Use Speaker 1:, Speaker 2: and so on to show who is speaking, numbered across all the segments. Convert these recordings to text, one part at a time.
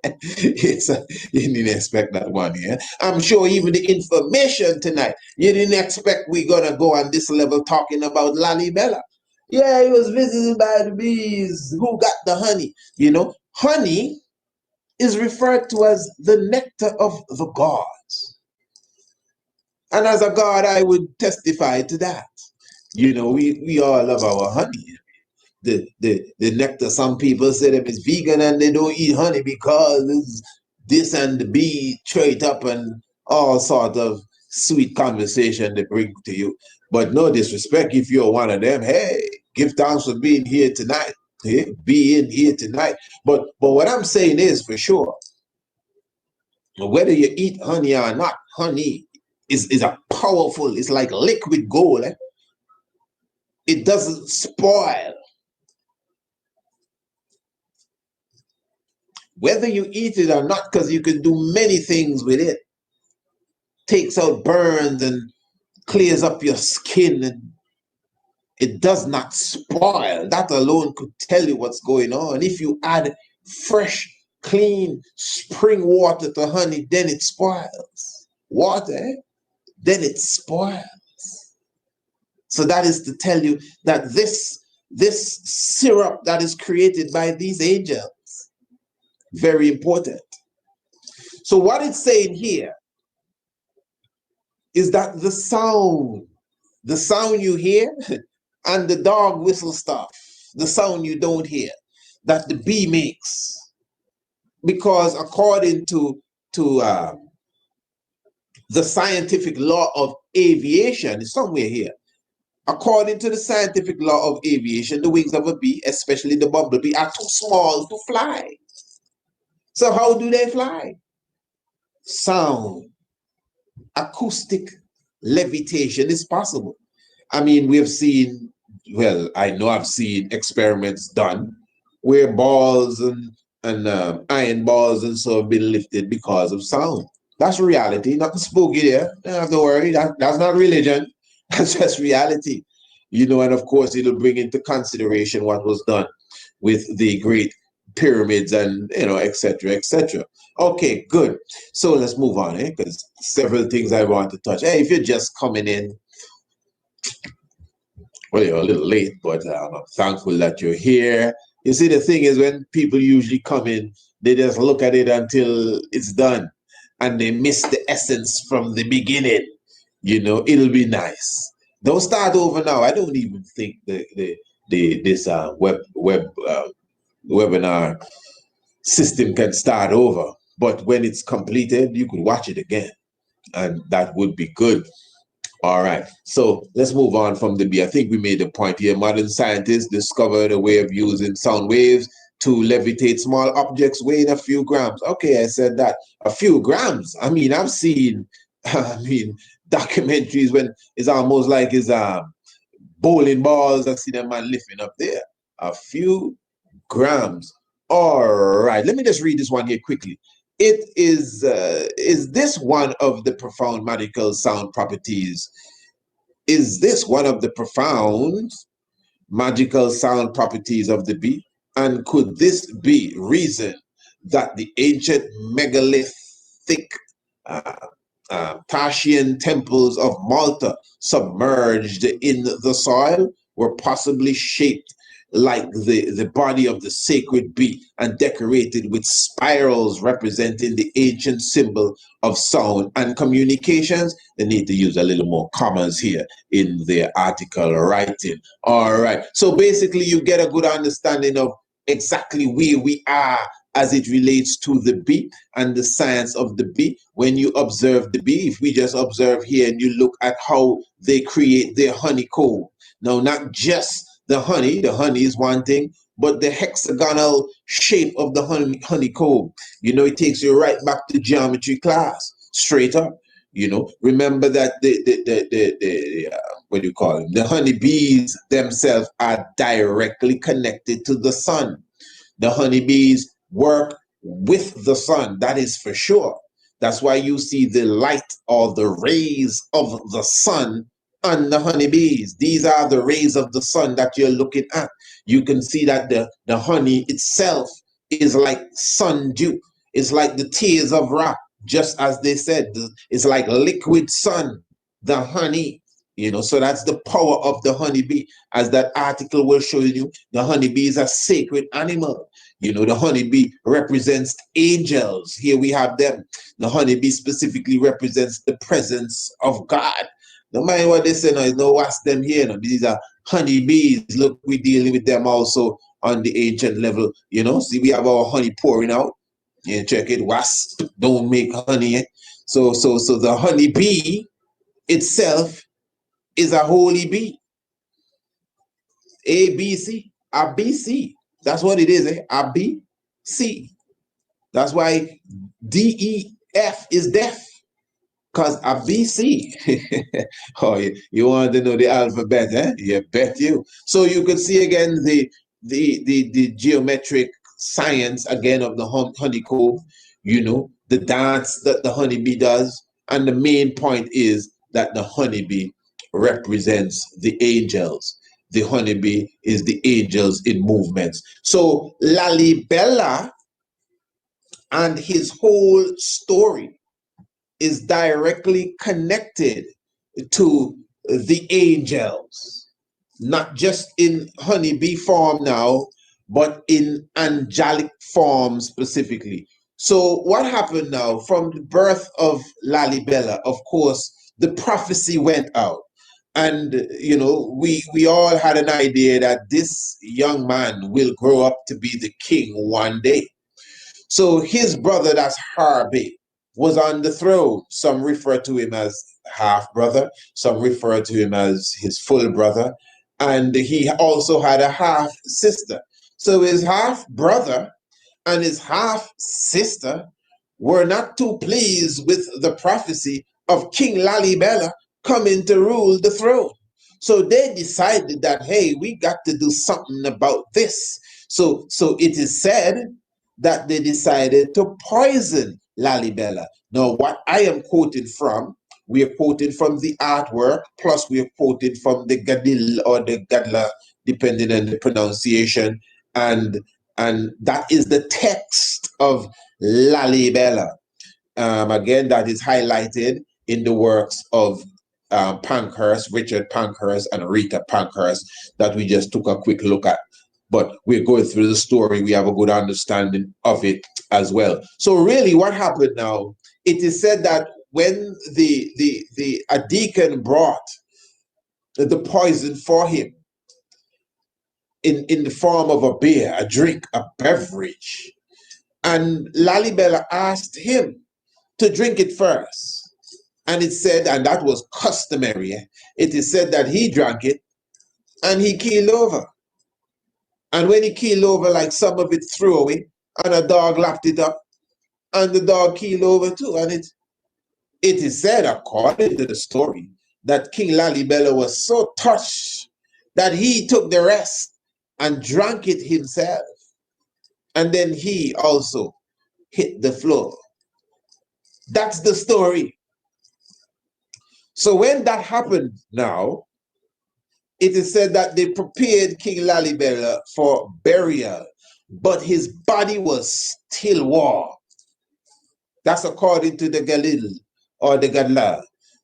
Speaker 1: You didn't expect that one, yeah? I'm sure even the information tonight, you didn't expect we're going to go on this level talking about Lalibela. Yeah, he was visited by the bees. Who got the honey? You know, honey is referred to as the nectar of the gods. And as a god, I would testify to that. You know, we all love our honey. The nectar, some people say them is vegan and they don't eat honey because it's this and the bee trade up and all sort of sweet conversation they bring to you. But no disrespect if you're one of them. Hey, give thanks for being here tonight. Hey, being here tonight. But what I'm saying is for sure, whether you eat honey or not, honey is a powerful, it's like liquid gold. It doesn't spoil. Whether you eat it or not, because you can do many things with it. Takes out burns and clears up your skin, and it does not spoil. That alone could tell you what's going on. If you add fresh, clean spring water to honey, then it spoils. Water, then it spoils. So that is to tell you that this syrup that is created by these angels, very important. So what it's saying here is that the sound you hear, and the dog whistle stuff, the sound you don't hear, that the bee makes, because according to the scientific law of aviation, it's somewhere here. According to the scientific law of aviation, the wings of a bee, especially the bumblebee, are too small to fly. So how do they fly? Sound, acoustic levitation is possible. I mean, we've seen, well, I know I've seen experiments done where balls and iron balls and so have been lifted because of sound. That's reality, nothing spooky there. Don't have to worry. That's not religion. That's just reality. You know, and of course, it'll bring into consideration what was done with the great pyramids and, you know, etc., etc. Okay, good. So let's move on, because several things I want to touch. Hey, if you're just coming in, well, you're a little late, but I'm thankful that you're here. You see, the thing is, when people usually come in, they just look at it until it's done, and they miss the essence from the beginning. You know, it'll be nice. Don't start over now. I don't even think this webinar system can start over. But when it's completed, you could watch it again, and that would be good. All right, so let's move on from the bee. I think we made a point here. Modern scientists discovered a way of using sound waves to levitate small objects weighing a few grams. Okay, I said that. A few grams. I mean, I've seen, documentaries when it's almost like it's bowling balls. I see them man lifting up there. A few grams. All right, let me just read this one here quickly. It is this one of the profound magical sound properties? Is this one of the profound magical sound properties of the bee? And could this be reason that the ancient megalithic Tarshian temples of Malta, submerged in the soil, were possibly shaped like the body of the sacred bee and decorated with spirals representing the ancient symbol of sound and communications? They need to use a little more commas here in their article writing. All right. So basically, you get a good understanding of exactly where we are as it relates to the bee and the science of the bee. When you observe the bee, if we just observe here and you look at how they create their honeycomb. Now, not just the honey is one thing, but the hexagonal shape of the honeycomb. You know, it takes you right back to geometry class, straight up. You know, remember that what do you call them? The honeybees themselves are directly connected to the sun. The honeybees work with the sun, that is for sure. That's why you see the light or the rays of the sun on the honeybees. These are the rays of the sun that you're looking at. You can see that the honey itself is like sun dew. It's like the tears of wrath, just as they said. It's like liquid sun, the honey. So that's the power of the honeybee. As that article will show you, the honeybee is a sacred animal. The honeybee represents angels. Here we have them. The honeybee specifically represents the presence of God. No matter what they say, no, it's no what's them here. No. These are honeybees. Look, we're dealing with them also on the ancient level. See, we have our honey pouring out. Check it. Wasp don't make honey. So the honeybee itself is a holy bee. A B C. A B C. That's what it is. A B C. That's why D E F is deaf. Because a B C. Oh, you want to know the alphabet, eh? Yeah, bet you. So you could see again the geometric science again of the honeycomb, the dance that the honeybee does. And the main point is that the honeybee represents the angels. The honeybee is the angels in movements. So Lalibela and his whole story is directly connected to the angels, not just in honeybee form now, but in angelic form specifically. So what happened now from the birth of Lalibela? Of course, the prophecy went out. And we all had an idea that this young man will grow up to be the king one day. So his brother, that's Harvey, was on the throne. Some refer to him as half brother, some refer to him as his full brother, and he also had a half sister. So his half brother and his half sister were not too pleased with the prophecy of King Lalibela coming to rule the throne. So they decided that, hey, we got to do something about this. So it is said that they decided to poison Lalibela. Now, what I am quoting from, we are quoting from the artwork, plus we are quoting from the Gadil or the Gadla, depending on the pronunciation, and that is the text of Lalibela. Again, that is highlighted in the works of Pankhurst, Richard Pankhurst, and Rita Pankhurst that we just took a quick look at. But we're going through the story. We have a good understanding of it as well. So really what happened now, it is said that when a deacon brought the poison for him in the form of a beer, a drink, a beverage, and Lalibela asked him to drink it first. And it said, and that was customary, it is said that he drank it and he keeled over. And when he keeled over, like some of it threw away, and a dog lapped it up, and the dog keeled over too. And it is said, according to the story, that King Lalibela was so touched that he took the rest and drank it himself. And then he also hit the floor. That's the story. So when that happened now, it is said that they prepared King Lalibela for burial, but his body was still warm. That's according to the Galil or the Gadla.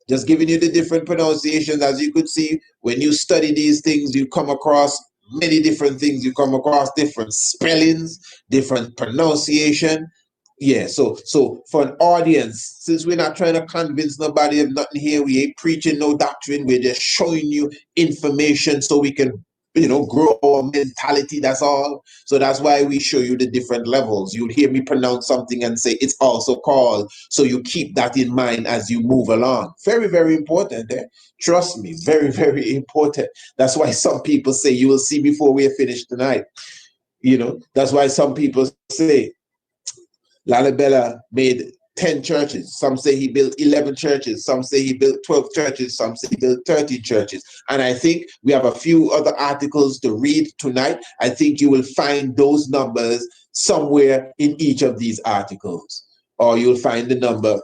Speaker 1: Just giving you the different pronunciations. As you could see, when you study these things, you come across many different things. You come across different spellings, different pronunciation. Yeah, so for an audience, since we're not trying to convince nobody of nothing here, we ain't preaching no doctrine, we're just showing you information so we can, grow our mentality, that's all. So that's why we show you the different levels. You'll hear me pronounce something and say it's also called, so you keep that in mind as you move along. Very, very important. Trust me, very, very important. That's why some people say, you will see before we're finished tonight. That's why some people say, Lalibela made 10 churches. Some say he built 11 churches. Some say he built 12 churches. Some say he built 13 churches. And I think we have a few other articles to read tonight. I think you will find those numbers somewhere in each of these articles. Or you'll find the number,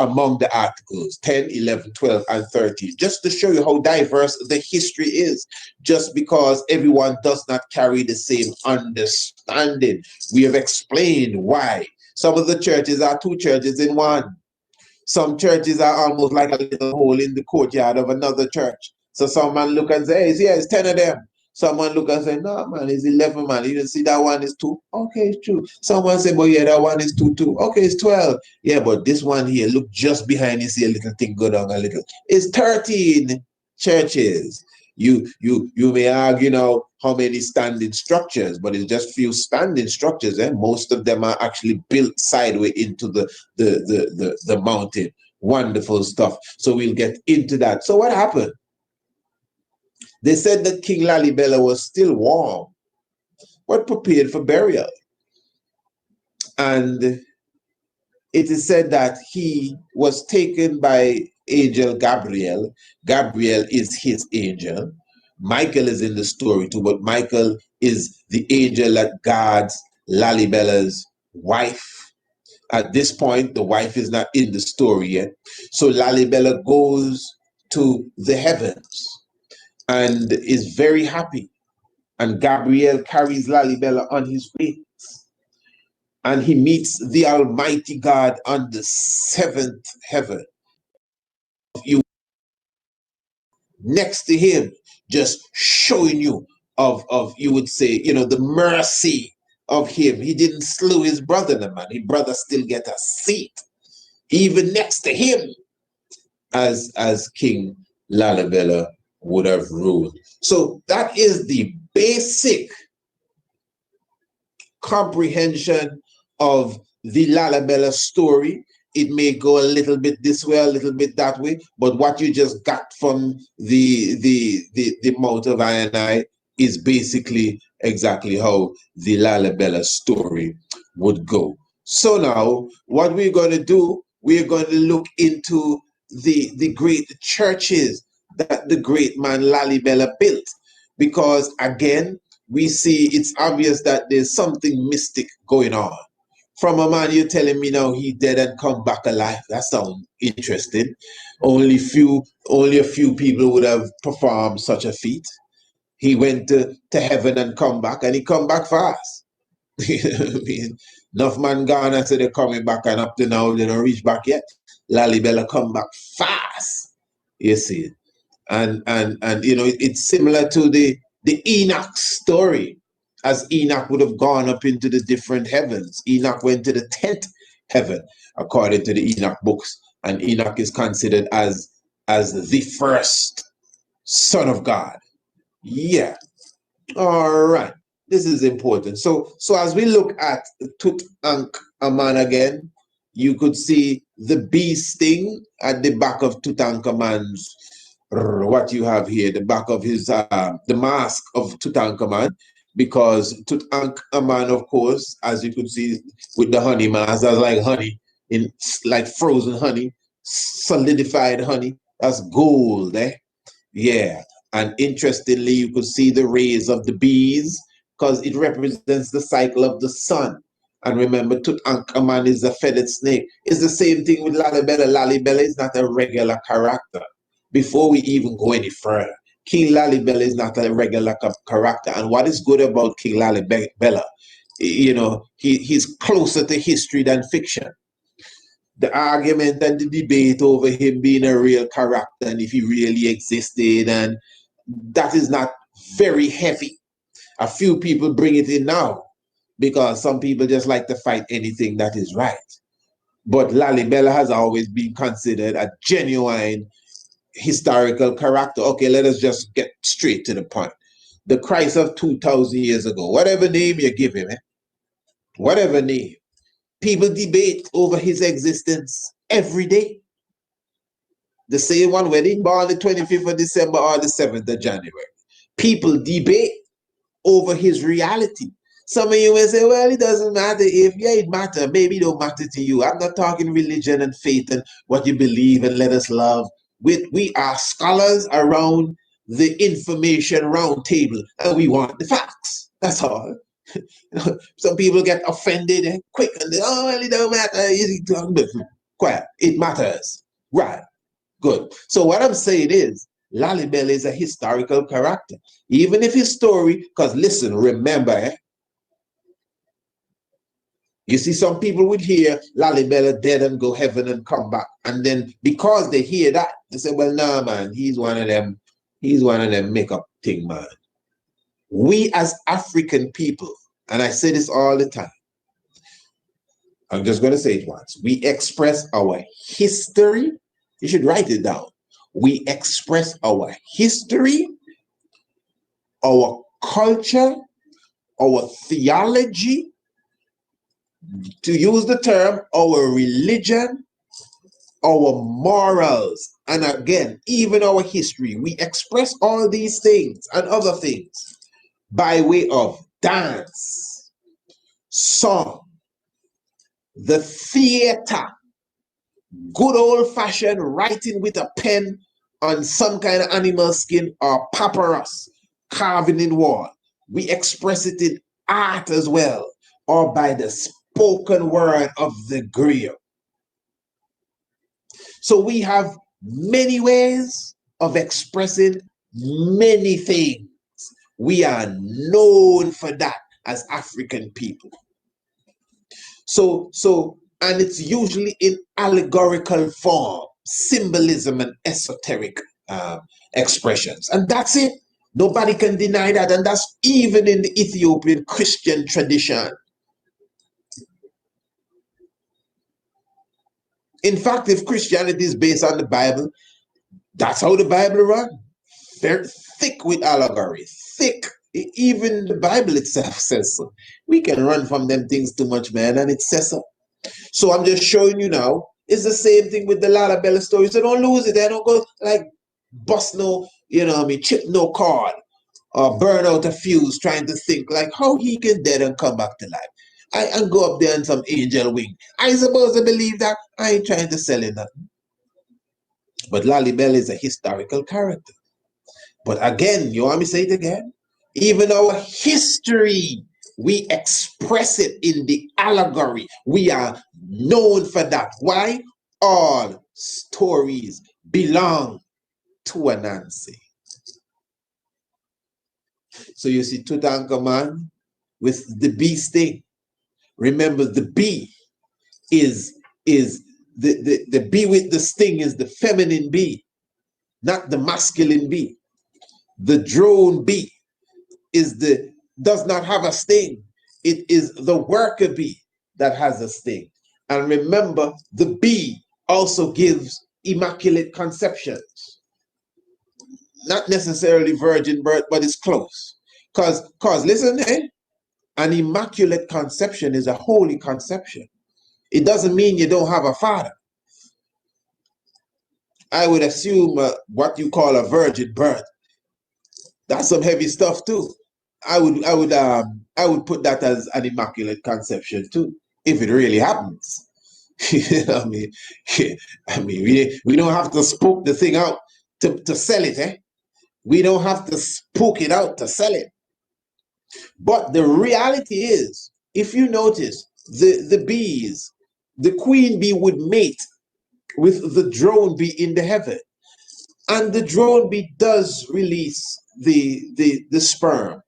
Speaker 1: among the articles, 10, 11, 12, and 13, just to show you how diverse the history is, just because everyone does not carry the same understanding. We have explained why Some of the churches are two churches in one. Some churches are almost like a little hole in the courtyard of another church. So someone look and say, hey, yeah, it's 10 of them. Someone look and say, no, man, it's 11, man. You didn't see that one is 2. Okay, it's true. Someone say, but yeah, that one is 2, too. Okay, it's 12. Yeah, but this one here, look just behind you, see a little thing go down a little. It's 13 churches. You may argue now how many standing structures, but it's just few standing structures, and most of them are actually built sideways into the mountain. Wonderful stuff. So we'll get into that. So what happened? They said that King Lalibela was still warm, but prepared for burial. And it is said that he was taken by angel Gabriel. Gabriel is his angel. Michael is in the story too, but Michael is the angel that guards Lalibela's wife. At this point, the wife is not in the story yet. So Lalibela goes to the heavens and is very happy. And Gabriel carries Lalibela on his wings. And he meets the Almighty God on the 7th heaven. You next to him, just showing you of you would say, the mercy of him. He didn't slew his brother, the man. His brother still get a seat, even next to him, as King Lalibela would have ruled. So that is the basic comprehension of the Lalibela story. It may go a little bit this way, a little bit that way, but what you just got from the mouth of I is basically exactly how the Lalibela story would go. So now, what we're going to do, we're going to look into the great churches that the great man Lalibela built, because again, we see it's obvious that there's something mystic going on. From a man, you're telling me now he dead and come back alive. That sounds interesting. Only a few people would have performed such a feat. He went to heaven and come back, and he come back fast. I mean, enough man gone and said they're coming back, and up to now they don't reach back yet. Lalibela come back fast. You see, and it's similar to the Enoch story, as Enoch would have gone up into the different heavens. Enoch went to the 10th heaven according to the Enoch books, and Enoch is considered as the first son of God. Yeah. All right. This is important. So as we look at Tutankhamun again, you could see the bee sting at the back of Tutankhamun's, what you have here, the back of his, the mask of Tutankhamun, because Tutankhamun, of course, as you could see with the honey mask, that's like honey, in like frozen honey, solidified honey. That's gold, eh? Yeah. And interestingly, you could see the rays of the bees because it represents the cycle of the sun. And remember, Tutankhamun is a feathered snake. It's the same thing with Lalibela. Lalibela is not a regular character. Before we even go any further, King Lalibela is not a regular character. And what is good about King Lalibela, he's closer to history than fiction. The argument and the debate over him being a real character and if he really existed, and that is not very heavy. A few people bring it in now because some people just like to fight anything that is right. But Lalibela has always been considered a genuine historical character. Okay, let us just get straight to the point. The Christ of 2,000 years ago, whatever name you give him, whatever name, people debate over his existence every day. The same one whether he born the 25th of December or the 7th of January. People debate over his reality. Some of you will say, well, it doesn't matter if, yeah, it matters. Maybe it don't matter to you. I'm not talking religion and faith and what you believe and let us love. We are scholars around the information round table and we want the facts. That's all. Some people get offended quick and they, oh, well, it don't matter. Quiet. It matters. Right. Good. So what I'm saying is, Lalibela is a historical character. Even if his story, because listen, remember, You see, some people would hear Lalibela dead and go heaven and come back. And then because they hear that, they say, well, nah, man, he's one of them make-up thing, man. We as African people, and I say this all the time, I'm just going to say it once. We express our history. You should write it down. We express our history, our culture, our theology, to use the term, our religion, our morals, and again, even our history. We express all these things and other things by way of dance, song, the theater, good old-fashioned writing with a pen on some kind of animal skin or papyrus, carving in wall. We express it in art as well, or by the spoken word of the griot. So we have many ways of expressing many things. We are known for that as African people. And it's usually in allegorical form, symbolism and esoteric expressions. And that's it. Nobody can deny that. And that's even in the Ethiopian Christian tradition. In fact, if Christianity is based on the Bible, that's how the Bible runs. Very thick with allegory, thick. Even the Bible itself says so. We can run from them things too much, man, and it says so. So I'm just showing you now, it's the same thing with the Lalibela story. So don't lose it. They don't go like bust no, chip no cord or burn out a fuse trying to think like how he can dead and come back to life. And go up there on some angel wing. I supposed to believe that. I ain't trying to sell it nothing. But Lalibela is a historical character. But again, you want me to say it again? Even our history, we express it in the allegory. We are known for that. Why? All stories belong to Anansi. So you see Tutankhamun with the bee sting. Remember, the bee is the bee with the sting is the feminine bee, not the masculine bee. The drone bee does not have a sting. It is the worker bee that has a sting. And remember, the bee also gives immaculate conceptions. Not necessarily virgin birth, but it's close. Because listen, an immaculate conception is a holy conception. It doesn't mean you don't have a father. I would assume what you call a virgin birth, that's some heavy stuff too. I would put that as an immaculate conception too, if it really happens. You know what I mean? We don't have to spook the thing out to sell it, eh? We don't have to spook it out to sell it. But the reality is, if you notice, the bees, the queen bee would mate with the drone bee in the heaven. And the drone bee does release the sperm,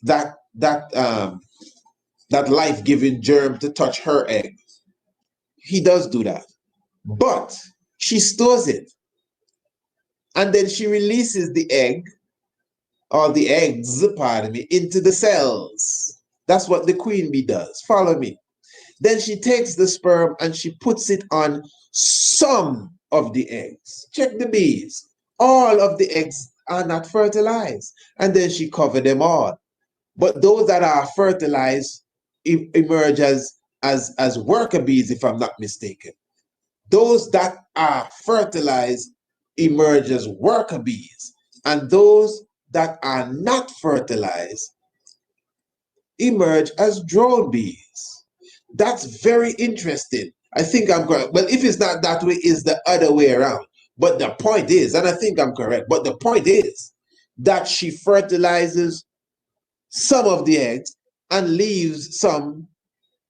Speaker 1: that life-giving germ to touch her egg. He does do that. But she stores it. And then she releases the egg, or the eggs, pardon me, into the cells. That's what the queen bee does. Follow me. Then she takes the sperm and she puts it on some of the eggs. Check the bees. All of the eggs are not fertilized. And then she covers them all. But those that are fertilized emerge as worker bees, if I'm not mistaken. Those that are fertilized emerge as worker bees. And those that are not fertilized emerge as drone bees. That's very interesting. I think I'm correct. Well, if it's not that way, it's the other way around. But the point is, and I think I'm correct, but the point is that she fertilizes some of the eggs and leaves some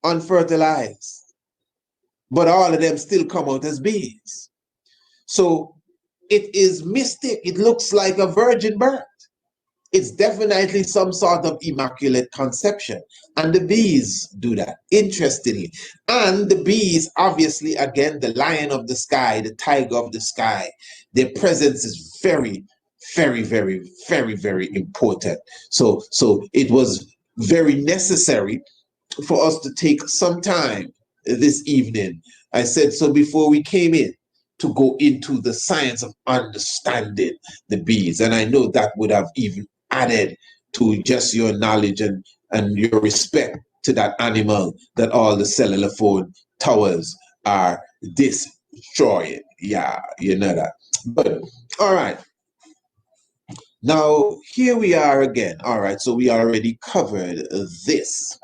Speaker 1: unfertilized. But all of them still come out as bees. So it is mystic. It looks like a virgin birth. it's definitely some sort of immaculate conception. And the bees do that, interestingly. And the bees, obviously, again, the lion of the sky, the tiger of the sky, their presence is very, very, very, very, very important. So it was very necessary for us to take some time this evening. I said so before we came in, to go into the science of understanding the bees. And I know that would have even added to just your knowledge and your respect to that animal that all the cellular phone towers are destroying. Yeah, you know that. But all right. Now here we are again. All right, so we already covered this.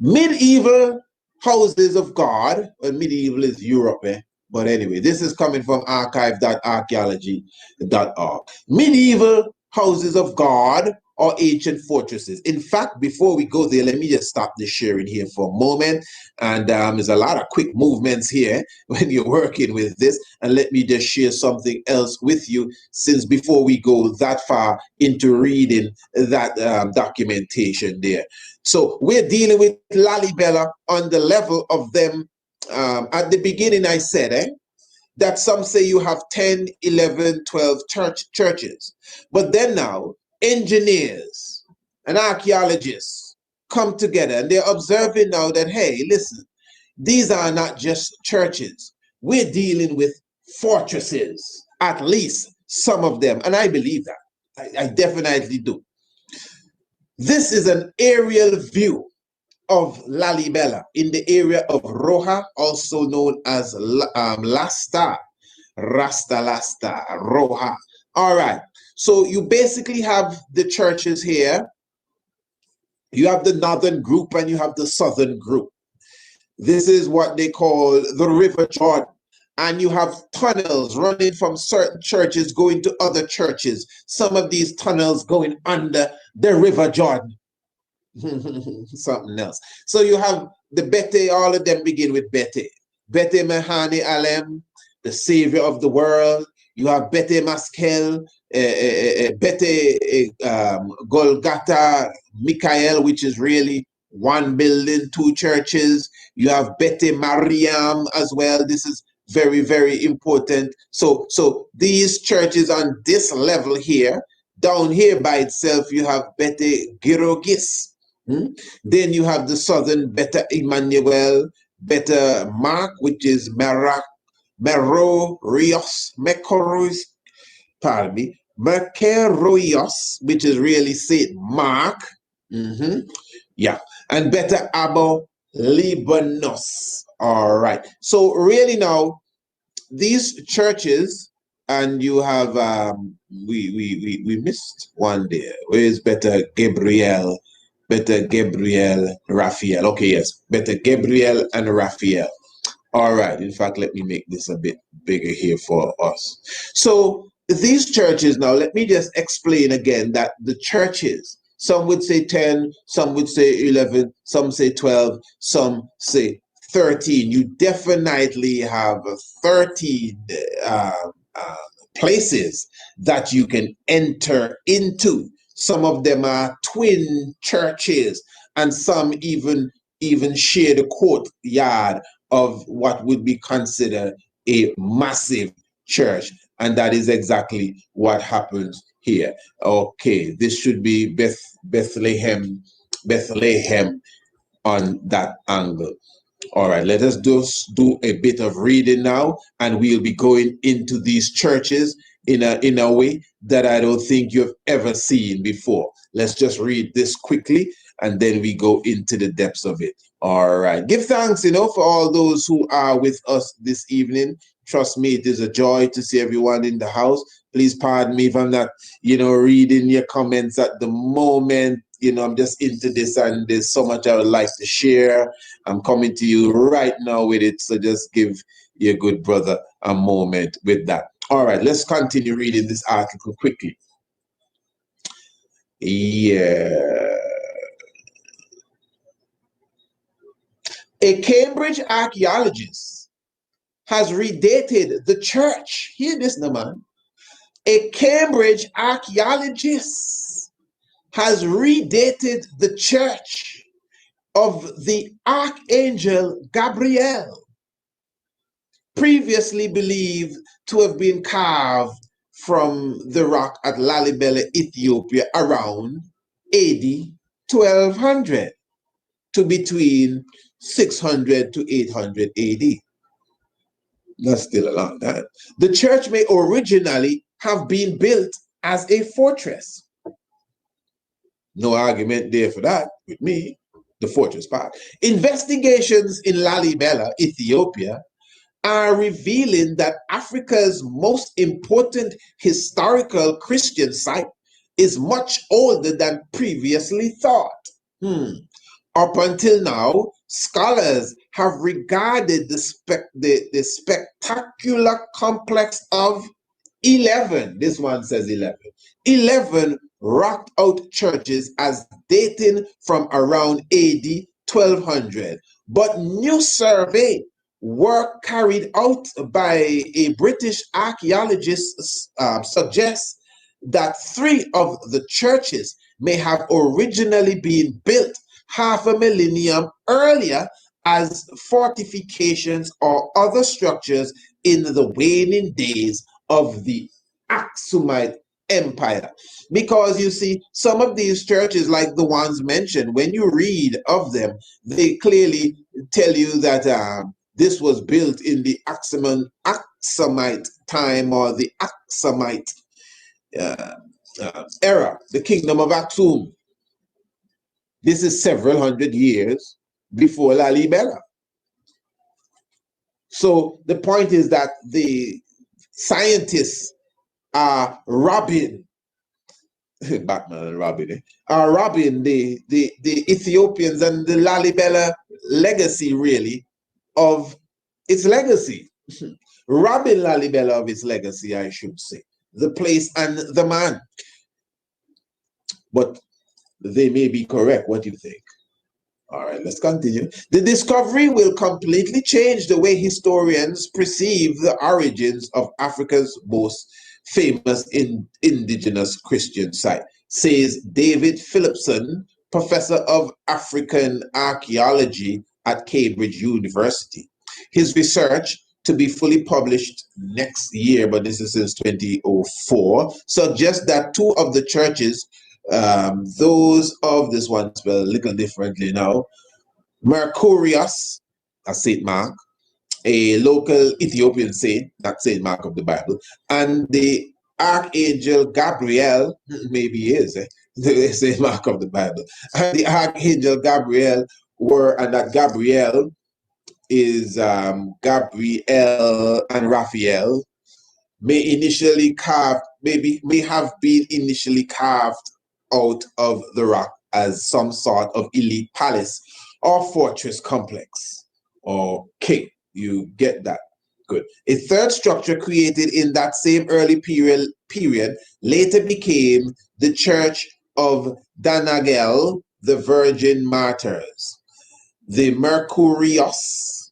Speaker 1: Medieval houses of God. Well, medieval is Europe, eh? But anyway, this is coming from archive.archaeology.org. Medieval houses of God or ancient fortresses. In fact, before we go there, let me just stop the sharing here for a moment. And there's a lot of quick movements here when you're working with this. And let me just share something else with you, since before we go that far into reading that documentation there. So we're dealing with Lalibela on the level of them. At the beginning, I said that some say you have 10, 11, 12 churches. But then now, engineers and archaeologists come together and they're observing now that, hey, listen, these are not just churches. We're dealing with fortresses, at least some of them. And I believe that. I definitely do. This is an aerial view of Lalibela in the area of Roja, also known as Lasta, Roja. All right. So you basically have the churches here. You have the northern group and you have the southern group. This is what they call the River Jordan. And you have tunnels running from certain churches going to other churches. Some of these tunnels going under the River Jordan. Something else. So you have the Bete, all of them begin with Bete. Bete Mehani Alem, the savior of the world. You have Bete Maskel, Bete Golgotha, Mikhail, which is really one building, two churches. You have Bete Mariam as well. This is very, very important. So these churches on this level here, down here by itself, you have Bete Girogis. Then you have the southern Beta Emmanuel, Beta Mark, which is Meroios, pardon me, Merceroios, which is really Saint Mark. Yeah, and Beta Abo Libanos. All right. So really now, these churches, and you have we missed one there. Where is Beta Gabriel? Better Gabriel, Raphael. Okay, yes, better Gabriel and Raphael. All right. In fact, let me make this a bit bigger here for us. So these churches, now let me just explain again that the churches, some would say 10, some would say 11, some say 12, some say 13. You definitely have 13 places that you can enter into. Some of them are twin churches, and some even share the courtyard of what would be considered a massive church. And that is exactly what happens here. Okay, this should be Bethlehem on that angle. All right, let us just do a bit of reading now, and we'll be going into these churches in a way that I don't think you've ever seen before. Let's just read this quickly, and then we go into the depths of it. All right. Give thanks, for all those who are with us this evening. Trust me, it is a joy to see everyone in the house. Please pardon me if I'm not, reading your comments at the moment. I'm just into this, and there's so much I would like to share. I'm coming to you right now with it, so just give your good brother a moment with that. All right, let's continue reading this article quickly. Yeah. A Cambridge archaeologist has redated the church. Hear this now, man. A Cambridge archaeologist has redated the church of the Archangel Gabriel, previously believed to have been carved from the rock at Lalibela, Ethiopia, around AD 1200 to between 600 to 800 AD. That's still a long time. The church may originally have been built as a fortress. No argument there for that with me, the fortress part. Investigations in Lalibela, Ethiopia, are revealing that Africa's most important historical Christian site is much older than previously thought. Up until now, scholars have regarded the spectacular complex of 11, this one says 11 rocked out churches as dating from around AD 1200. But new survey work carried out by a British archaeologist suggests that 3 of the churches may have originally been built half a millennium earlier as fortifications or other structures in the waning days of the Aksumite Empire. Because you see, some of these churches, like the ones mentioned, when you read of them, they clearly tell you that this was built in the Aksumite time or the Aksumite era, the kingdom of Aksum. This is several hundred years before Lalibela. So the point is that the scientists are robbing Batman and Robin, are robbing the Ethiopians and the Lalibela legacy, really, of its legacy. Robbing Lalibela of its legacy, I should say. The place and the man. But they may be correct. What do you think? All right, let's continue. The discovery will completely change the way historians perceive the origins of Africa's most famous indigenous Christian site, says David Phillipson, professor of African archaeology at Cambridge University. His research, to be fully published next year, but this is since 2004, suggests that 2 of the churches, those of this one spelled a little differently now, Mercurius, a Saint Mark, a local Ethiopian saint, not Saint Mark of the Bible, and the Archangel Gabriel, maybe he is, the Saint Mark of the Bible, and the Archangel Gabriel and that Gabriel is Gabriel and Raphael, may have been initially carved out of the rock as some sort of elite palace or fortress complex. Okay, you get that. Good. A third structure created in that same early period later became the Church of Danagel, the Virgin Martyrs. The Mercurius,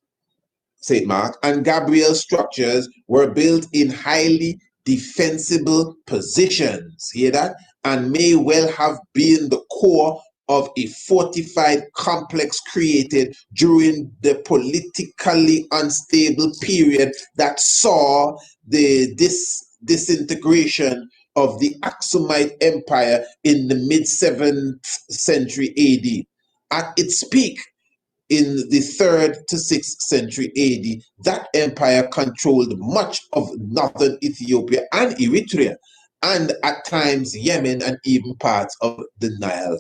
Speaker 1: St. Mark, and Gabriel structures were built in highly defensible positions. Hear that? And may well have been the core of a fortified complex created during the politically unstable period that saw the disintegration of the Aksumite Empire in the mid-7th century AD. At its peak, in the 3rd to 6th century AD, that empire controlled much of northern Ethiopia and Eritrea, and at times Yemen and even parts of the Nile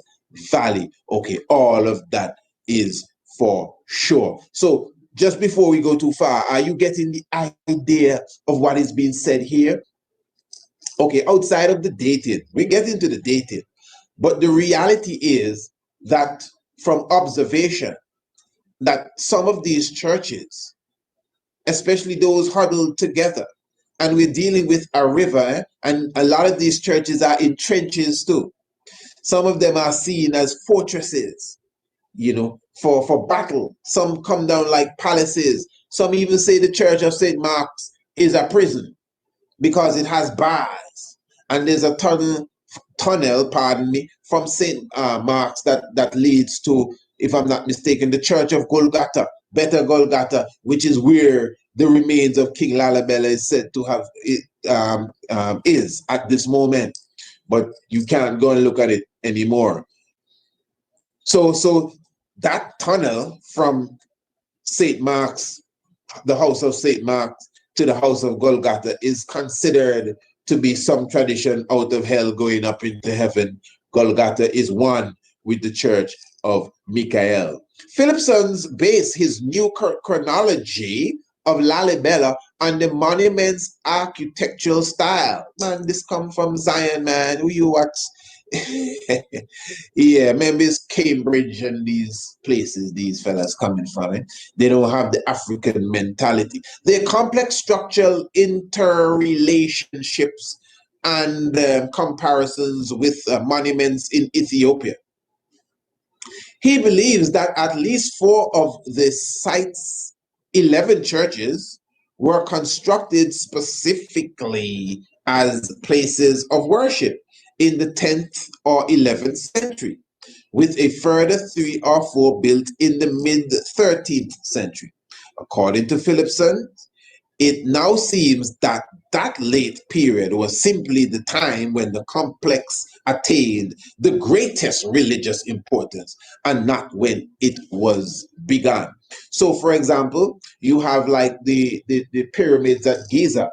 Speaker 1: Valley. Okay, all of that is for sure. So just before we go too far, are you getting the idea of what is being said here? Okay, outside of the dating, we get into the dating, but the reality is that from observation, that some of these churches, especially those huddled together, and we're dealing with a river, and a lot of these churches are in trenches too. Some of them are seen as fortresses, for battle. Some come down like palaces. Some even say the Church of St. Mark's is a prison because it has bars. And there's a tunnel, pardon me, from St. Mark's that leads to, if I'm not mistaken, the Church of Golgotha, Better Golgotha, which is where the remains of King Lalibela is said to have is at this moment. But you can't go and look at it anymore. So that tunnel from St. Mark's, the house of St. Mark's, to the house of Golgotha is considered to be some tradition out of hell going up into heaven. Golgotha is one with the church of Mikhail. Philippson's based his new chronology of Lalibela on the monument's architectural style. Man, this come from Zion, man. Who you watch? Yeah, maybe it's Cambridge and these places these fellas coming from. They don't have the African mentality. Their complex structural interrelationships and comparisons with monuments in Ethiopia. He believes that at least 4 of the site's 11 churches were constructed specifically as places of worship in the 10th or 11th century, with a further 3 or 4 built in the mid-13th century. According to Philippson, it now seems that that late period was simply the time when the complex attained the greatest religious importance and not when it was begun. So, for example, you have like the pyramids at Giza,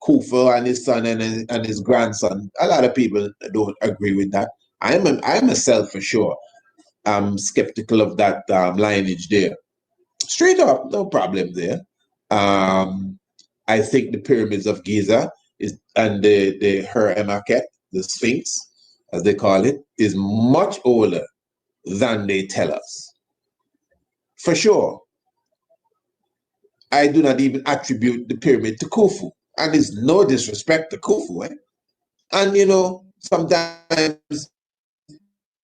Speaker 1: Khufu and his son and his grandson. A lot of people don't agree with that. I myself, for sure, I'm skeptical of that lineage there. Straight up, no problem there. I think the pyramids of Giza is and the Her Emaket, the Sphinx, as they call it, is much older than they tell us. For sure. I do not even attribute the pyramid to Khufu. And it's no disrespect to Khufu, eh? And you know, sometimes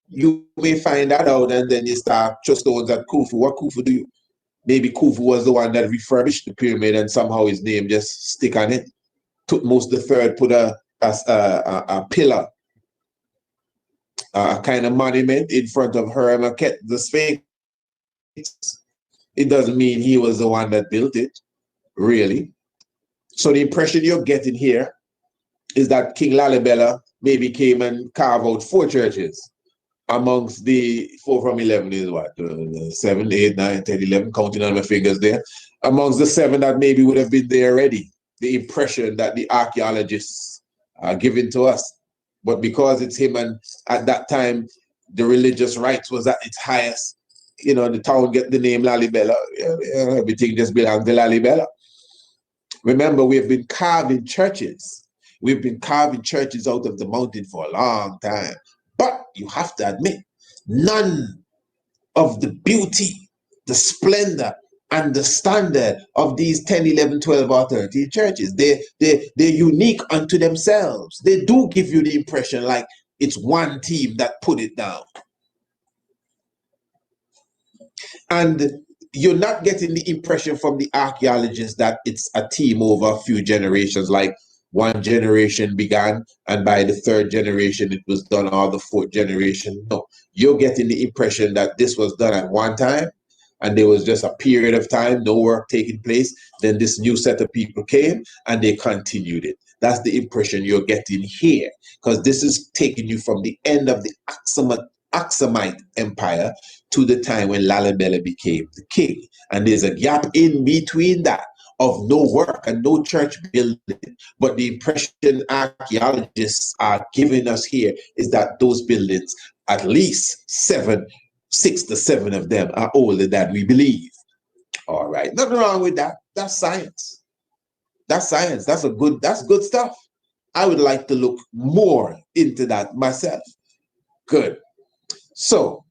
Speaker 1: you may find that out and then you start just stones at Khufu. What Khufu do you? Maybe Khufu was the one that refurbished the pyramid and somehow his name just stick on it. Tutmos III put a pillar, a kind of monument in front of Her Emaket, the Sphinx. It doesn't mean he was the one that built it, really. So the impression you're getting here is that King Lalibela maybe came and carved out 4 churches. Amongst the 4 from 11 is what? 7, 8, 9, 10, 11, counting on my fingers there. Amongst the 7 that maybe would have been there already. The impression that the archaeologists are giving to us. But because it's him and at that time, the religious rights was at its highest, you know, the town get the name Lalibela. Everything just belongs to Lalibela. Remember, we have been carving churches. We've been carving churches out of the mountain for a long time. But you have to admit, none of the beauty, the splendor, and the standard of these 10, 11, 12, or 13 churches, they're unique unto themselves. They do give you the impression like it's one team that put it down. And you're not getting the impression from the archaeologists that it's a team over a few generations, like one generation began and by the 3rd generation it was done, or the 4th generation. No, you're getting the impression that this was done at one time and there was just a period of time, no work taking place. Then this new set of people came and they continued it. That's the impression you're getting here, because this is taking you from the end of the Aksumite Empire to the time when Lalibela became the king. And there's a gap in between that of no work and no church building. But the impression archaeologists are giving us here is that those buildings, at least 6 to 7 of them, are older than we believe. All right, nothing wrong with that. That's science. That's science. That's good stuff. I would like to look more into that myself. Good. So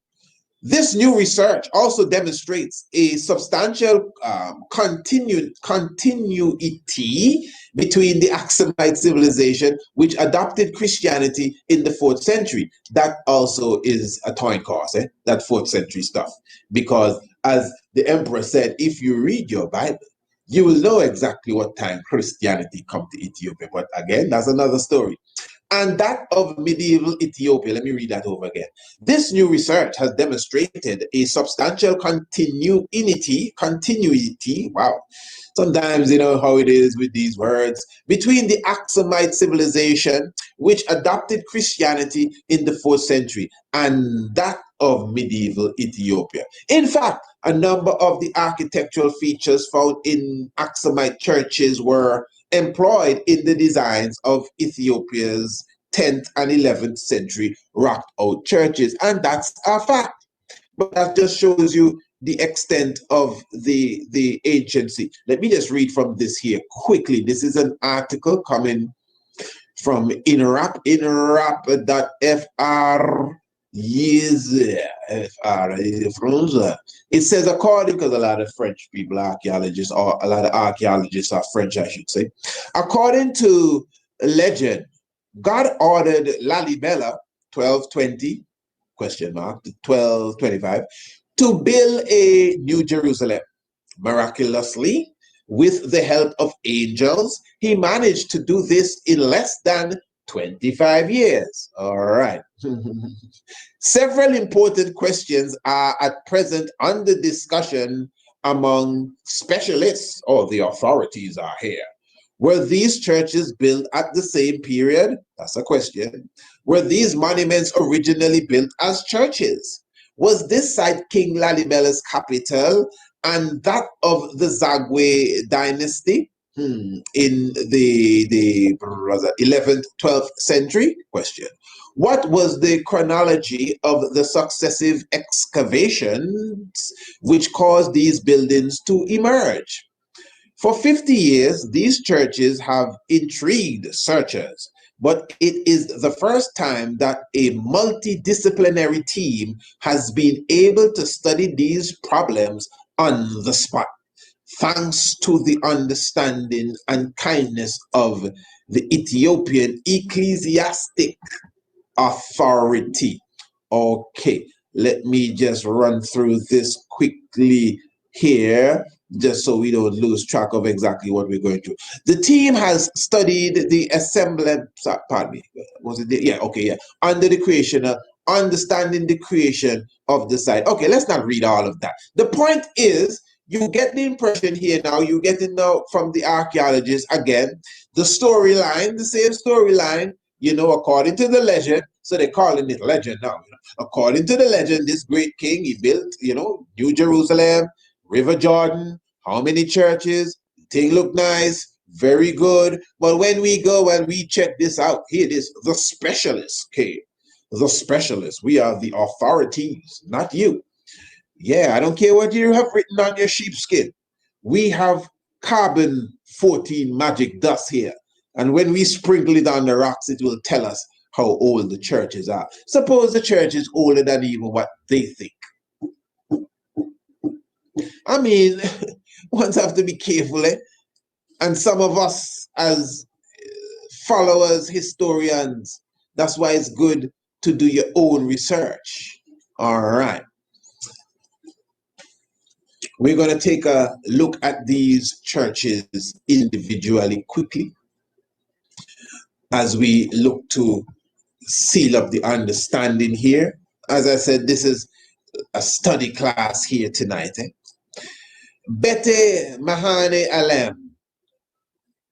Speaker 1: this new research also demonstrates a substantial continuity between the Aksumite civilization, which adopted Christianity in the 4th century. That also is a coin cost, that 4th century stuff. Because as the emperor said, if you read your Bible, you will know exactly what time Christianity come to Ethiopia. But again, that's another story. And that of medieval Ethiopia. Let me read that over again. This new research has demonstrated a substantial continuity, wow. Sometimes you know how it is with these words, between the Aksumite civilization, which adopted Christianity in the 4th century, and that of medieval Ethiopia. In fact, a number of the architectural features found in Aksumite churches were employed in the designs of Ethiopia's 10th and 11th century rocked out churches. And that's a fact. But that just shows you the extent of the agency. Let me just read from this here quickly. This is an article coming from inrap.fr. Yes, it says, according, because a lot of French people, archaeologists, or a lot of archaeologists are French, I should say. According to legend, God ordered Lalibela, 1220, question mark, 1225, to build a New Jerusalem. Miraculously, with the help of angels, he managed to do this in less than 25 years. All right. Several important questions are at present under discussion among specialists, or the authorities are here. Were these churches built at the same period? That's a question. Were these monuments originally built as churches? Was this site King Lalibela's capital and that of the Zagwe dynasty in the 11th, 12th century? Question. What was the chronology of the successive excavations which caused these buildings to emerge? For 50 years, these churches have intrigued searchers, but it is the first time that a multidisciplinary team has been able to study these problems on the spot, thanks to the understanding and kindness of the Ethiopian ecclesiastic authority. Okay, let me just run through this quickly here, just so we don't lose track of exactly what we're going through. The team has studied the assembly, pardon me, was it, yeah, okay, yeah, under the creation, understanding the creation of the site. Okay, let's not read all of that. The point is, you get the impression here now, you get it now from the archaeologists again, the storyline, the same storyline, you know, according to the legend, so they're calling it legend now. You know? According to the legend, this great king, he built, you know, New Jerusalem, River Jordan, how many churches, thing look nice, very good. But when we go and we check this out, here it is, the specialists came. The specialists, we are the authorities, not you. Yeah, I don't care what you have written on your sheepskin. We have carbon 14 magic dust here. And when we sprinkle it on the rocks, it will tell us how old the churches are. Suppose the church is older than even what they think. I mean, ones have to be careful, eh? And some of us as followers, historians, that's why it's good to do your own research. All right. We're going to take a look at these churches individually quickly as we look to seal up the understanding here. As I said, this is a study class here tonight. Bete Mahane Alem.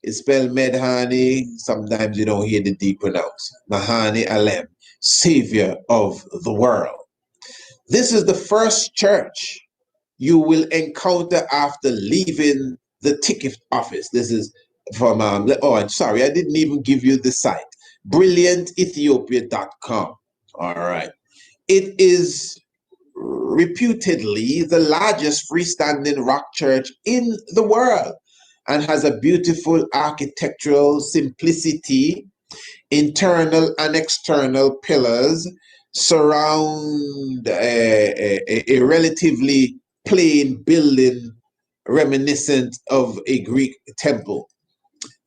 Speaker 1: It's spelled Medhani. Sometimes you don't hear the D pronounced. Mahane Alem, Savior of the world. This is the first church you will encounter after leaving the ticket office. This is from, oh, I'm sorry, I didn't even give you the site. BrilliantEthiopia.com. All right. It is reputedly the largest freestanding rock church in the world and has a beautiful architectural simplicity. Internal and external pillars surround a relatively plain building reminiscent of a Greek temple.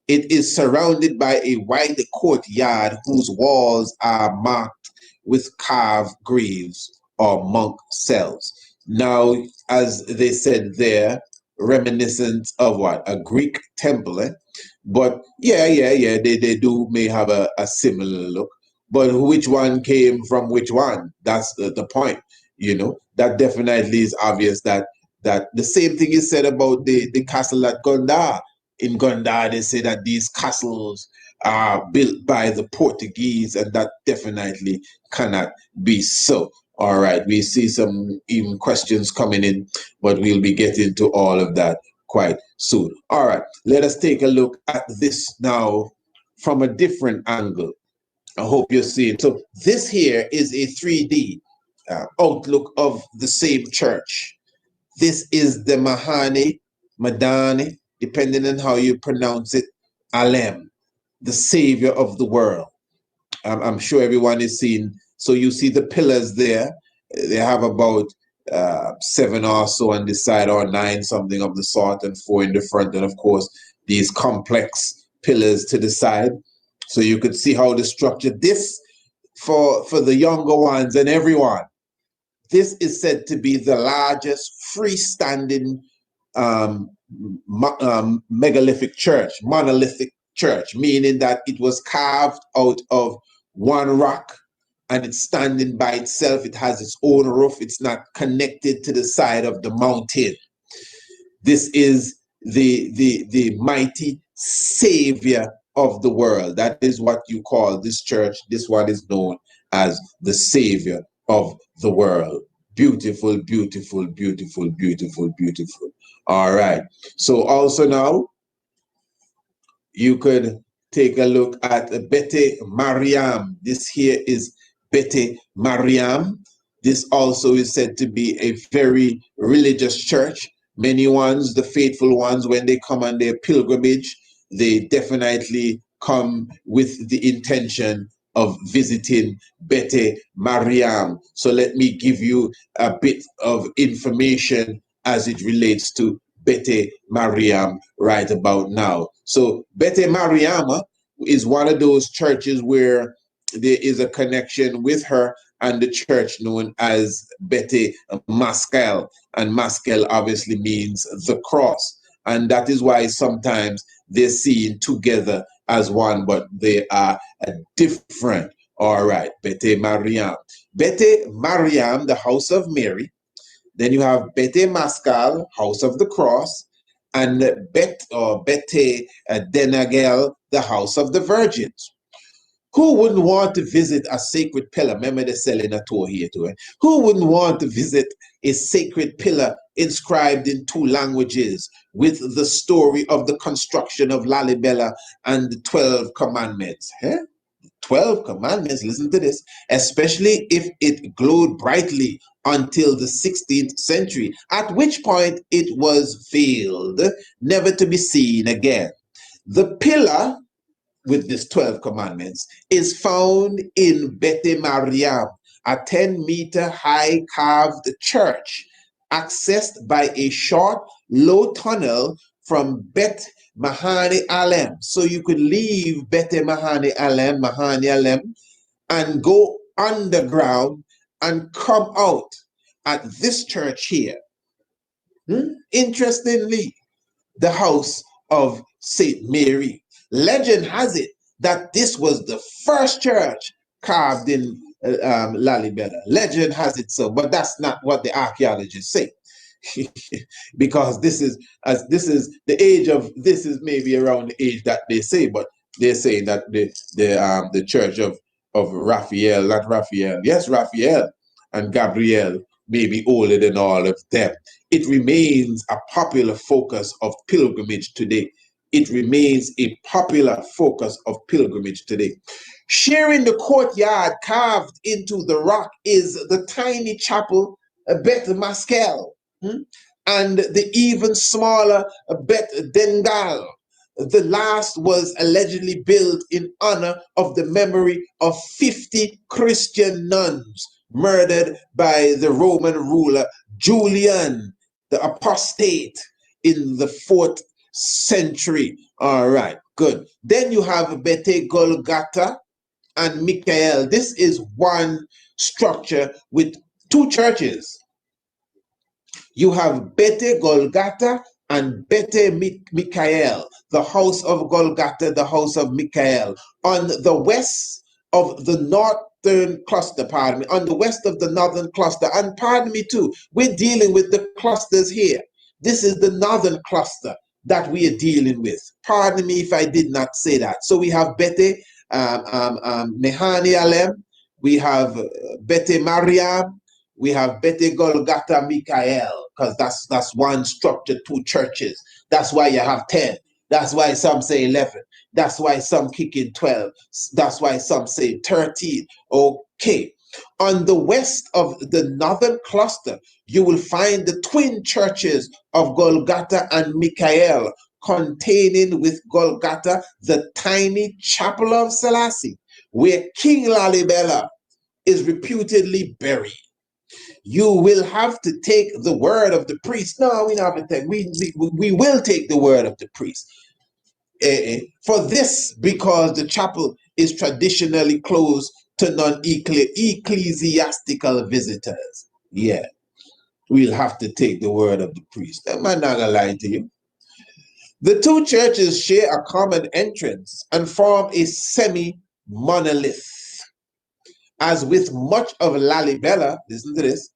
Speaker 1: It is surrounded by a wide courtyard whose walls are marked with carved graves or monk cells. Now, as they said there, reminiscent of what? A Greek temple, eh? But yeah, they do may have a similar look. But which one came from which one? That's the point. That definitely is obvious that the same thing is said about the castle at Gondar. In Gondar, they say that these castles are built by the Portuguese, and that definitely cannot be so. All right, we see some even questions coming in, but we'll be getting to all of that quite soon. All right, let us take a look at this now from a different angle. I hope you're seeing. So this here is a 3D outlook of the same church. This is the Madani, depending on how you pronounce it, Alem, the savior of the world. I'm sure everyone is seeing. So you see the pillars there. They have about 7 or so on the side, or 9, something of the sort, and 4 in the front. And of course, these complex pillars to the side. So you could see how the structure, this for the younger ones and everyone, this is said to be the largest freestanding megalithic church, monolithic church, meaning that it was carved out of one rock and it's standing by itself. It has its own roof. It's not connected to the side of the mountain. This is the mighty savior of the world. That is what you call this church. This one is known as the savior of the world. Beautiful, beautiful, beautiful, beautiful, beautiful. All right. So also now you could take a look at Bete Mariam. This here is Bete Mariam. This also is said to be a very religious church. Many ones, the faithful ones, when they come on their pilgrimage, they definitely come with the intention of visiting Bete Mariam. So let me give you a bit of information as it relates to Bete Mariam right about now. So Bete Mariam is one of those churches where there is a connection with her and the church known as Bete Maskel. And Maskel obviously means the cross. And that is why sometimes they're seen together as one, but they are different. All right, Bete Mariam. Bete Mariam, the house of Mary. Then you have Bete Mascal, House of the Cross, and Bete Denagel, the House of the Virgins. Who wouldn't want to visit a sacred pillar? Remember they're selling a tour here too. Who wouldn't want to visit a sacred pillar inscribed in 2 languages with the story of the construction of Lalibela and the 12 commandments? 12 commandments, listen to this, especially if it glowed brightly until the 16th century, at which point it was veiled, never to be seen again. The pillar with these 12 commandments is found in Bete Mariam, a 10-meter high carved church accessed by a short, low tunnel from Bet Mahani Alem. So you could leave Bete Mahani Alem, and go underground and come out at this church here. Interestingly, the house of St. Mary. Legend has it that this was the first church carved in Lalibela. Legend has it so, but that's not what the archaeologists say. Because this is the age of, this is maybe around the age that they say, but they're saying that the church of Raphael, not Raphael, yes, Raphael and Gabriel may be older than all of them. It remains a popular focus of pilgrimage today. It remains a popular focus of pilgrimage today. Sharing the courtyard carved into the rock is the tiny chapel Bet Maskel, and the even smaller Bet Dengal. The last was allegedly built in honor of the memory of 50 Christian nuns murdered by the Roman ruler Julian, the apostate, in the 4th century. All right, good. Then you have Bete Golgotha and Mikhail. This is one structure with 2 churches. You have Bete Golgotha and Bete Mikhail, the house of Golgotha, the house of Mikhail. On the west of the northern cluster, pardon me, on the west of the northern cluster, and pardon me too, we're dealing with the clusters here. This is the northern cluster that we are dealing with. Pardon me if I did not say that. So we have Bete Nehani Alem, we have Bete Mariam, we have Bete Golgotha Mikhael, because that's one structure, two churches. That's why you have 10. That's why some say 11. That's why some kick in 12. That's why some say 13. Okay. On the west of the northern cluster, you will find the twin churches of Golgotha and Mikhael, containing with Golgotha the tiny chapel of Selassie, where King Lalibela is reputedly buried. You will have to take the word of the priest. No, we don't have to take. We will take the word of the priest. For this, because the chapel is traditionally closed to non-ecclesiastical visitors. Yeah, we'll have to take the word of the priest. I'm not gonna lie to you. The two churches share a common entrance and form a semi-monolith. As with much of Lalibela, listen to this,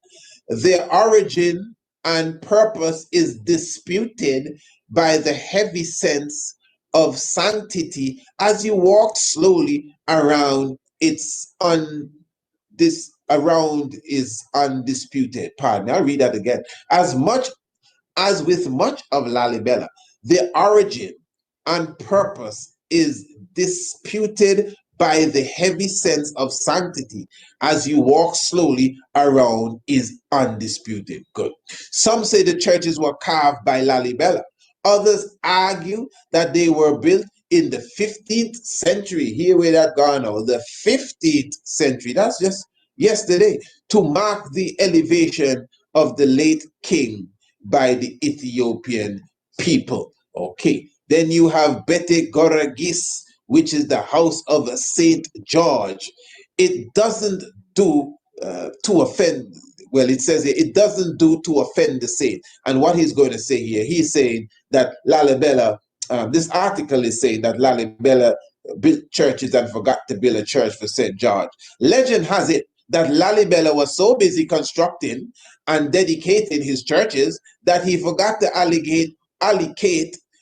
Speaker 1: their origin and purpose is disputed by the heavy sense of sanctity as you walk slowly around around is undisputed. Pardon me, I'll read that again. As with much of Lalibela, the origin and purpose is disputed by the heavy sense of sanctity as you walk slowly around is undisputed. Good. Some say the churches were carved by Lalibela. Others argue that they were built in the 15th century. Here we that gone now, the 15th century. That's just yesterday, to mark the elevation of the late king by the Ethiopian people. Okay. Then you have Bete Goragis, which is the house of Saint George. It doesn't do to offend. Well, it says here, it doesn't do to offend the saint. And what he's going to say here, he's saying that Lalibela, this article is saying that Lalibela built churches and forgot to build a church for Saint George. Legend has it that Lalibela was so busy constructing and dedicating his churches that he forgot to allocate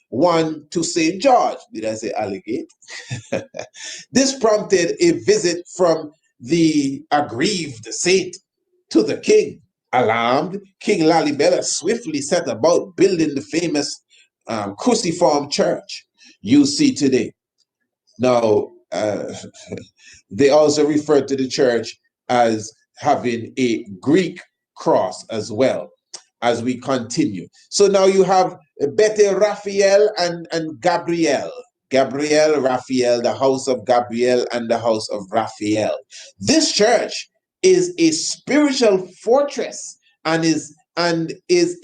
Speaker 1: one to St. George. Did I say alligate? This prompted a visit from the aggrieved saint to the king. Alarmed, King Lalibela swiftly set about building the famous cruciform church you see today. Now, they also refer to the church as having a Greek cross as well as we continue. So now you have Bete Raphael and Gabriel. Gabriel, Raphael, the house of Gabriel and the house of Raphael. This church is a spiritual fortress and is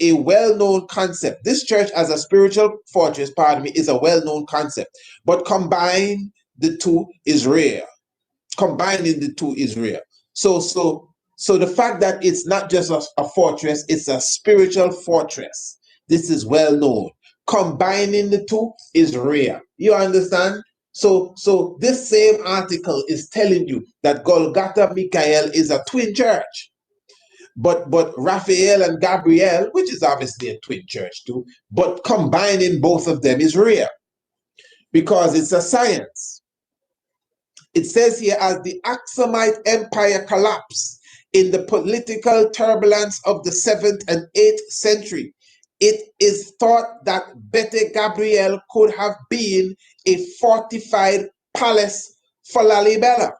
Speaker 1: a well-known concept. This church as a spiritual fortress, pardon me, is a well-known concept. But combining the two is rare. Combining the two is rare. So the fact that it's not just a fortress, it's a spiritual fortress. This is well known. Combining the two is rare. You understand? So this same article is telling you that Golgotha Mikhael is a twin church. But Raphael and Gabriel, which is obviously a twin church too, but combining both of them is rare because it's a science. It says here, as the Aksumite Empire collapsed in the political turbulence of the 7th and 8th century, it is thought that Bete Gabriel could have been a fortified palace for Lalibela.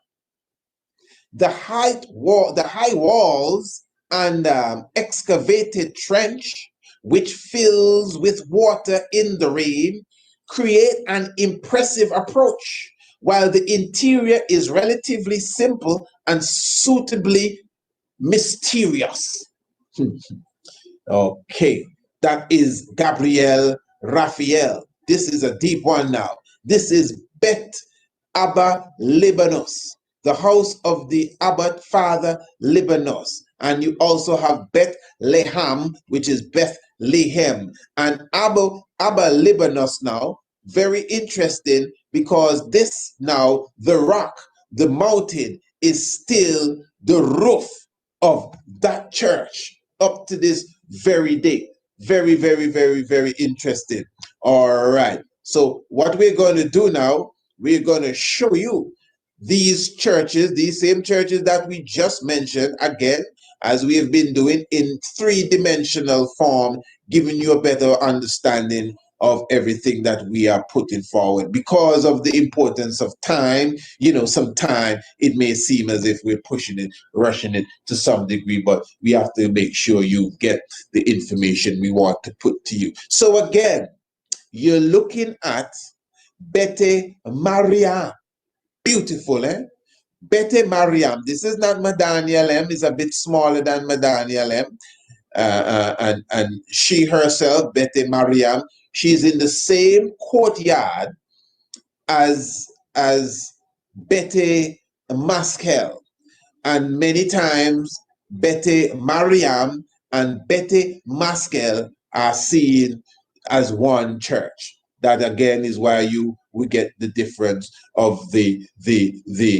Speaker 1: The high walls and excavated trench, which fills with water in the rain, create an impressive approach, while the interior is relatively simple and suitably mysterious. Okay, that is Gabriel Raphael. This is a deep one now. This is Bet Abba Libanos, the house of the Abbot Father Libanos. And you also have Beth Lehem, which is Beth Bethlehem. And Abba Libanos now, very interesting, because this now, the rock, the mountain, is still the roof of that church up to this very day. Very, very, very, very interesting. All right. So what we're going to do now, we're going to show you these churches, these same churches that we just mentioned, again, as we have been doing in three-dimensional form, giving you a better understanding of everything that we are putting forward. Because of the importance of time, sometimes it may seem as if we're pushing it, rushing it to some degree, but we have to make sure you get the information we want to put to you. So again, you're looking at Bete Maria. Beautiful, eh? Bete Mariam. This is not Madanielem. It's a bit smaller than Madanielem. And she herself, Bete Mariam, she's in the same courtyard as Bete Maskel. And many times, Bete Mariam and Bete Maskel are seen as one church. That again is why we get the difference of the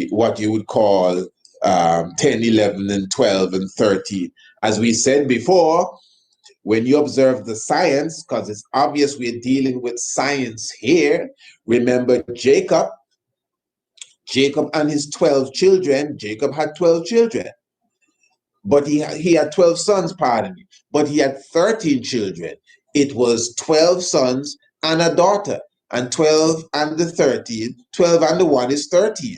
Speaker 1: what you would call 10, 11, and 12 and 13. As we said before, when you observe the science, because it's obvious we're dealing with science here, remember Jacob and his 12 children. Jacob had 12 children. But he had 12 sons, pardon me. But he had 13 children. It was 12 sons and a daughter. And 12 and the 13, 12 and the 1 is 13.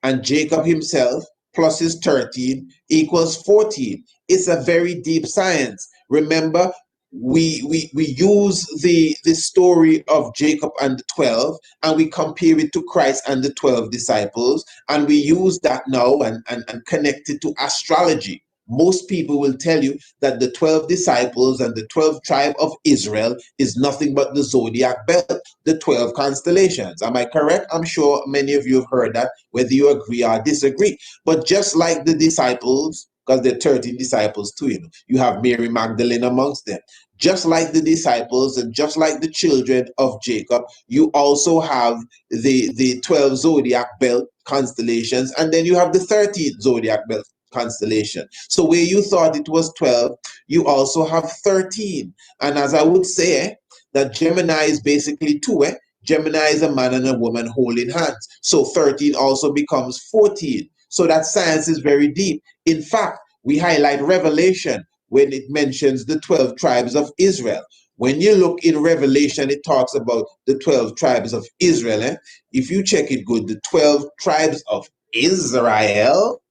Speaker 1: And Jacob himself plus his 13 equals 14. It's a very deep science. Remember, we use the story of Jacob and the 12, and we compare it to Christ and the 12 disciples, and we use that now and connect it to astrology. Most people will tell you that the 12 disciples and the 12 tribe of Israel is nothing but the zodiac belt, the 12 constellations. Am I correct? I'm sure many of you have heard that, whether you agree or disagree. But just like the disciples, because there are 13 disciples too, you have Mary Magdalene amongst them. Just like the disciples and just like the children of Jacob, you also have the 12 zodiac belt constellations, and then you have the 13 zodiac belt constellation. So where you thought it was 12, you also have 13. And as I would say, that Gemini is basically two. Gemini is a man and a woman holding hands. So 13 also becomes 14. So that science is very deep. In fact, we highlight Revelation when it mentions the 12 tribes of Israel. When you look in Revelation, it talks about the 12 tribes of Israel. If you check it good, the 12 tribes of Israel,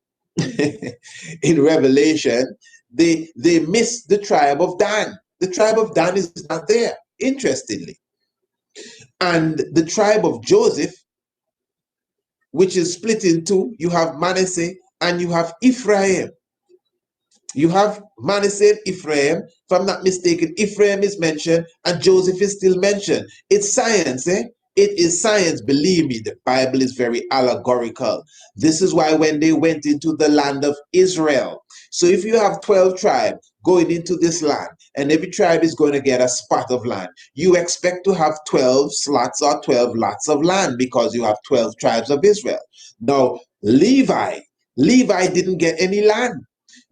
Speaker 1: in Revelation, they miss the tribe of Dan. The tribe of Dan is not there, interestingly. And the tribe of Joseph, which is split in two, you have Manasseh and you have Ephraim. You have Manasseh and Ephraim. If I'm not mistaken, Ephraim is mentioned and Joseph is still mentioned. It's science, eh? It is science, believe me. The Bible is very allegorical. This is why when they went into the land of Israel, so if you have 12 tribes going into this land, and every tribe is going to get a spot of land, you expect to have 12 slots or 12 lots of land because you have 12 tribes of Israel. Now, Levi didn't get any land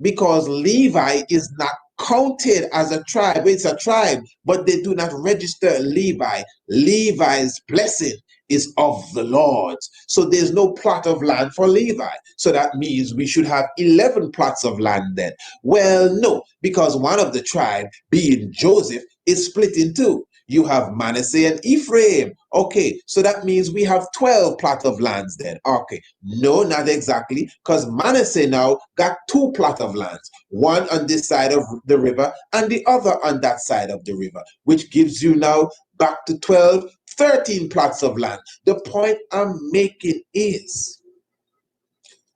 Speaker 1: because Levi is not counted as a tribe. It's a tribe, but they do not register Levi. Levi's blessing is of the Lord's. So there's no plot of land for Levi. So that means we should have 11 plots of land then. Well, no, because one of the tribe, being Joseph, is split in two. You have Manasseh and Ephraim. Okay, so that means we have 12 plots of lands then. Okay, no, not exactly, because Manasseh now got two plots of lands, one on this side of the river and the other on that side of the river, which gives you now back to 12, 13 plots of land. The point I'm making is,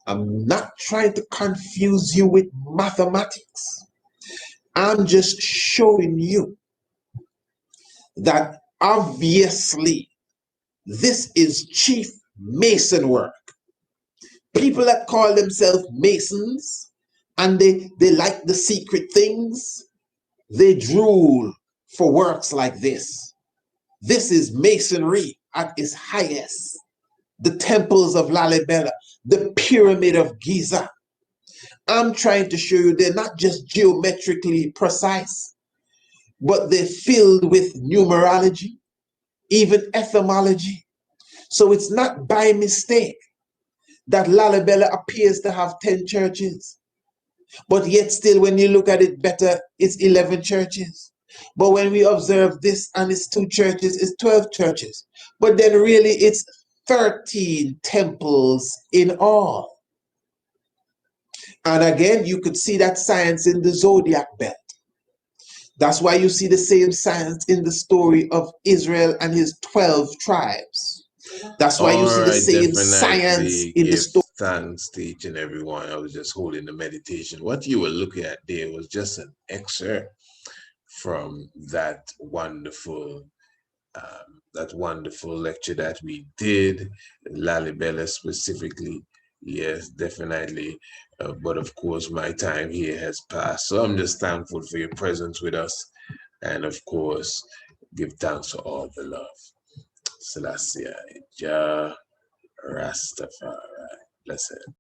Speaker 1: I'm not trying to confuse you with mathematics. I'm just showing you that obviously this is chief mason work. People that call themselves masons and they like the secret things, they drool for works like this. This is masonry at its highest. The temples of Lalibela, the pyramid of Giza. I'm trying to show you they're not just geometrically precise, but they're filled with numerology, even etymology. So it's not by mistake that Lalibela appears to have 10 churches. But yet still, when you look at it better, it's 11 churches. But when we observe this and it's 2 churches, it's 12 churches. But then really it's 13 temples in all. And again, you could see that science in the zodiac belt. That's why you see the same science in the story of Israel and his 12 tribes. That's why you see the same science in the story.
Speaker 2: Thanks to each and everyone. I was just holding the meditation. What you were looking at there was just an excerpt from that wonderful lecture that we did, Lalibela specifically. Yes, definitely. But of course, my time here has passed. So I'm just thankful for your presence with us. And of course, give thanks for all the love. Selassie, Jah Rastafari. Blessed.